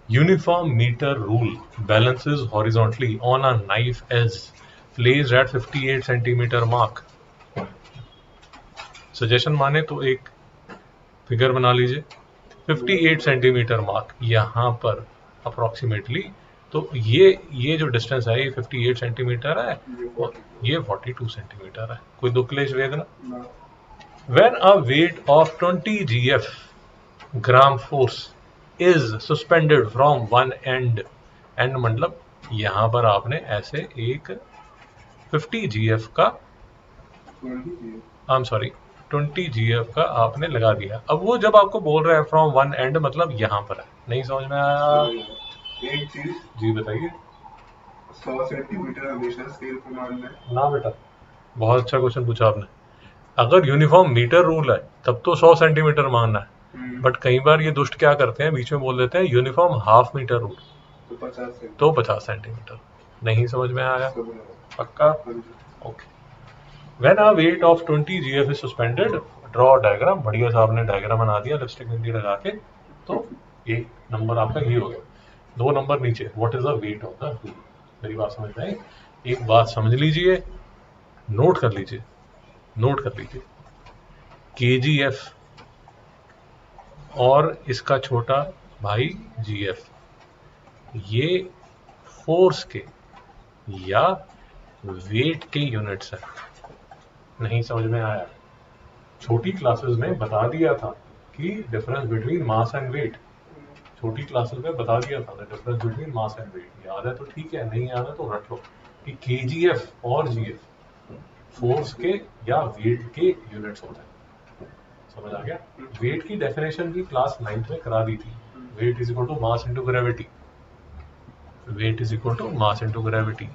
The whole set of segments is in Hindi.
Uniform meter rule balances horizontally on a knife edge placed at 58 centimeter mark. Suggestion माने तो एक फिगर बना लीजिए 58 सेंटीमीटर मार्क यहाँ पर अप्रोक्सीमेटली। तो ये जो डिस्टेंस है ये 58 सेंटीमीटर है और ये 42 सेंटीमीटर है। कोई दुख क्लेश वेदना। When a weight of 20 GF gram force is suspended from one and मतलब यहां पर आपने ऐसे एक 50 GF का 20 GF का आपने लगा दिया। अब वो जब आपको बोल रहा है फ्रॉम वन एंड मतलब यहां पर है, नहीं समझ में आया? एक चीज जी बताइए। 100 सेंटीमीटर हमेशा स्केल पे मानना है ना बेटा, बहुत अच्छा क्वेश्चन पूछा आपने। अगर यूनिफॉर्म मीटर रूल है तब तो 100 सेंटीमीटर मानना है, बट कई बार ये दुष्ट क्या करते हैं, बीच में बोल देते हैं यूनिफॉर्म हाफ मीटर रूल, तो 50 सेंटीमीटर। नहीं समझ में आया? पक्का? Okay. When a weight of 20 GF is suspended, draw diagram. बढ़िया सा आपने डायग्राम बना दिया लिपस्टिक मेहंदी लगा के। तो एक नंबर आपका ये हो गया। 2 नंबर नीचे, what is the weight of the rule. मेरी बात समझ में आई? एक बात समझ लीजिए, नोट कर लीजिए, नोट कर लीजिए। KGF और इसका छोटा भाई GF, ये फोर्स के या वेट के यूनिट्स हैं। नहीं समझ में आया? छोटी क्लासेस में बता दिया था कि difference between mass and weight, छोटी क्लासेस में बता दिया था difference between mass and weight. याद है तो ठीक है, नहीं याद है तो रट लो कि KGF और GF फोर्स के या वेट के यूनिट्स होते हैं। समझ आ गया? वेट की डेफिनेशन भी क्लास 9th में करा दी थी। Weight is equal to mass into gravity. Weight is equal to mass into gravity.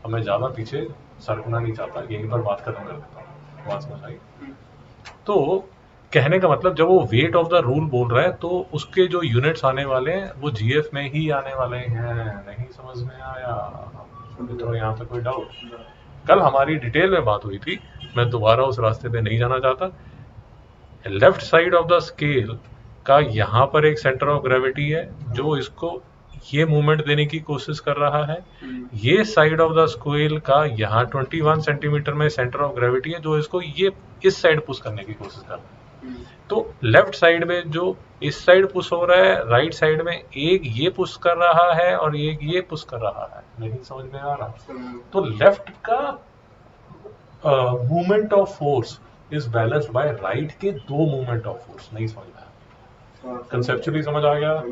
अब मैं ज्यादा पीछे सरकना नहीं चाहता, यहीं पर बात खत्म कर देता हूँ। बात समझ आई? तो कहने का मतलब जब वो वेट ऑफ द रूल बोल रहा है तो उसके जो यूनिट्स आने वाले हैं वो GF में ही आने वाले हैं। नहीं समझ में आया मित्रों? यहाँ पे कोई डाउट? कल हमारी डिटेल में बात हुई थी, मैं दोबारा उस रास्ते पे नहीं जाना चाहता। Left side of the scale का यहाँ पर एक सेंटर ऑफ ग्रेविटी है जो इसको ये मूवमेंट देने की कोशिश कर रहा है। ये साइड ऑफ द स्केल का यहाँ 21 सेंटीमीटर में सेंटर ऑफ ग्रेविटी है जो इसको ये इस साइड पुश करने की कोशिश कर रहा है। तो लेफ्ट साइड में जो इस साइड पुश हो रहा है, राइट साइड में एक ये पुश कर रहा है और एक ये पुश कर रहा है। नहीं समझ में आ रहा? तो लेफ्ट का movement of force is balanced bye right के 2 मूवमेंट ऑफ फोर्स। नहीं समझ में आया? कंसेप्चुअली समझ आ गया?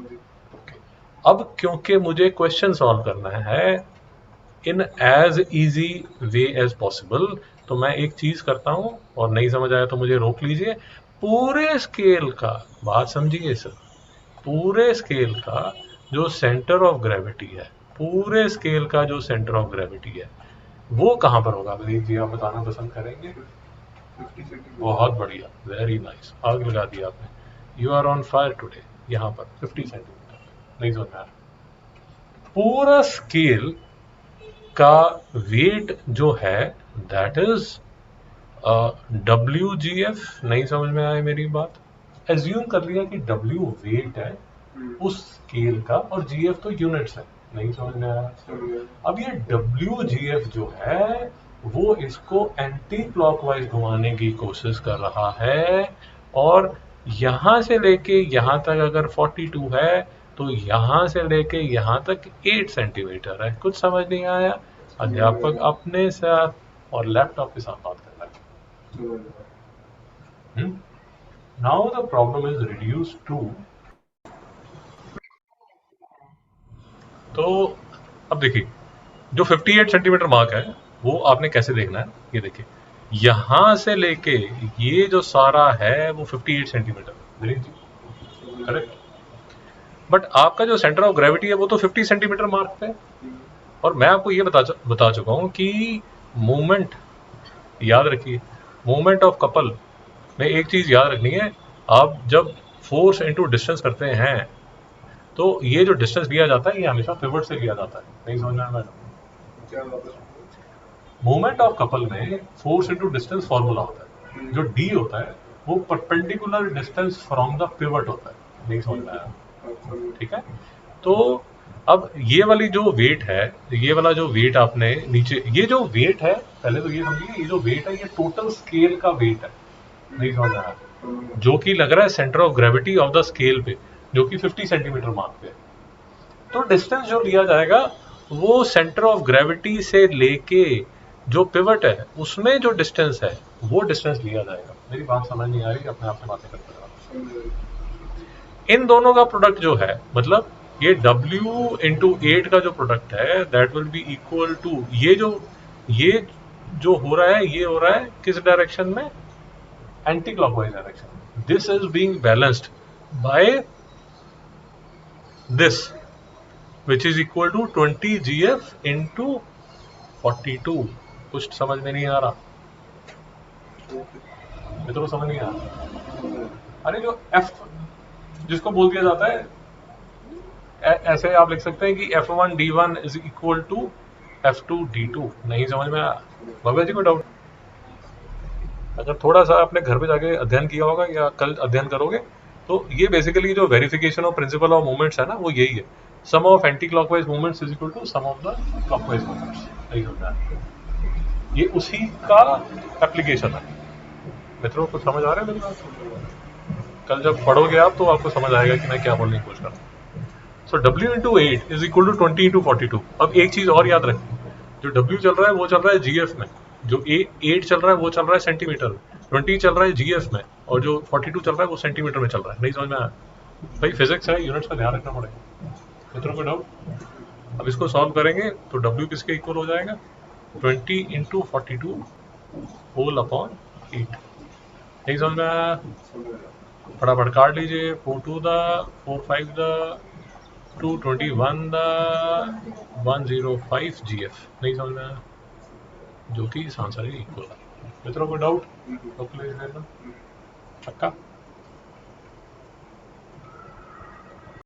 अब क्योंकि मुझे क्वेश्चन सॉल्व करना है in as easy way as possible, तो मैं एक चीज करता हूं, और नहीं समझ आया तो मुझे रोक लीजिए। पूरे स्केल का, बात समझिए सर, पूरे स्केल का जो सेंटर ऑफ ग्रेविटी है, पूरे स्केल का जो सेंटर ऑफ ग्रेविटी है वो कहां पर होगा? विनीत जी आप बताना पसंद करेंगे? बहुत बढ़िया, वेरी नाइस, आग लगा दिया आपने। You are on fire today. यहाँ पर 50 सेंटीमीटर। नहीं समझ में आ रहा? पूरा स्केल का वेट जो है दैट इज WGF। नहीं समझ में आए मेरी बात? एज्यूम कर लिया कि W वेट है उस स्केल का और GF तो यूनिट्स है। नहीं समझ में आया? अब ये WGF जो है वो इसको एंटी क्लॉकवाइज घुमाने की कोशिश कर रहा है, और यहां से लेके यहां तक अगर 42 है तो यहां से लेके यहां तक 8 सेंटीमीटर है। कुछ समझ नहीं आया? अध्यापक अपने साथ और लैपटॉप के साथ बात कर रहा है। Now the problem is reduce to, तो अब देखिए जो 58 सेंटीमीटर मार्क है वो आपने कैसे देखना है, ये देखिए यहां से लेके ये जो सारा है वो 58 सेंटीमीटर, करेक्ट। बट आपका जो सेंटर ऑफ ग्रेविटी है वो तो 50 सेंटीमीटर मार्क पे है। और मैं आपको ये बता चुका हूं कि मूवमेंट, याद रखिए, मूवमेंट ऑफ कपल में एक चीज याद रखनी है, आप जब फोर्स इनटू डिस्टेंस करते हैं तो ये जो डिस्टेंस लिया जाता है ये हमेशा पिवट से लिया जाता है। नहीं समझना है मैडम? मूवमेंट ऑफ कपल में फोर्स इनटू डिस्टेंस फॉर्मूला होता है। जो D होता है वो perpendicular distance from the pivot होता है। नहीं समझ में आया? ठीक है। तो अब ये वाली जो वेट है, ये वाला जो वेट आपने नीचे, ये जो वेट है, पहले तो ये समझिए, ये जो वेट है ये टोटल स्केल का वेट है, नहीं समझ आया, जो कि लग रहा है centre of gravity of the scale पे, जो कि 50 सेंटीमीटर मार्क पे है। तो डिस्टेंस जो लिया जाएगा वो सेंटर ऑफ ग्रेविटी से लेके जो पिवट है उसमें जो डिस्टेंस है वो डिस्टेंस लिया जाएगा। मेरी बात समझ नहीं आ रही, अपने आप से बातें करते रहो। इन दोनों का प्रोडक्ट जो है, मतलब ये W इंटू 8 का जो प्रोडक्ट है that will be equal to ये जो हो रहा है, ये हो रहा है किस डायरेक्शन में, anti clockwise direction. This is being balanced by this which is equal to 20 GF into 42। कुछ समझ में नहीं आ रहा, मित्रों समझ नहीं आ रहा। अरे जो F जिसको बोल दिया जाता है, ऐसे आप लिख सकते हैं कि F1 D1 is equal to F2 D2। नहीं समझ में आया भव्य जी को डाउट? अगर थोड़ा सा आपने घर पे जाके अध्ययन किया होगा या कल अध्ययन करोगे तो ये बेसिकली जो verification of principle of movements है ना, वो यही है, sum of anti clockwise movements is equal to sum of the clockwise movements. नहीं समझ आया, ये उसी का एप्लीकेशन है। मित्रों को समझ आ रहा है मेरी बात? कल जब पढ़ोगे आप तो आपको समझ आएगा कि मैं क्या बोलने की कोशिश कर रहा हूँ। So W into 8 is equal to 20 into 42। अब एक चीज और याद रखें, जो W चल रहा है वो चल रहा है GF में, जो 8 चल रहा है वो चल रहा है सेंटीमीटर में, 20 चल रहा है GF में, और जो 42 चल रहा है वो सेंटीमीटर में चल रहा है। नहीं समझ में आया भाई? फिजिक्स है, यूनिट्स का ध्यान रखना पड़ेगा। मित्रों को डाउट? अब इसको सॉल्व करेंगे तो W किसके इक्वल हो जाएगा, 20 इंटू 42 होल अपॉन 8। नहीं समझ में आया? फटाफट काट लीजिए, 4 2 4 5 221 105 GF। नहीं समझ में आया, जो कि इस आंसर के इक्वल है। मित्रों को डाउट? कैलकुलेट करना पक्का?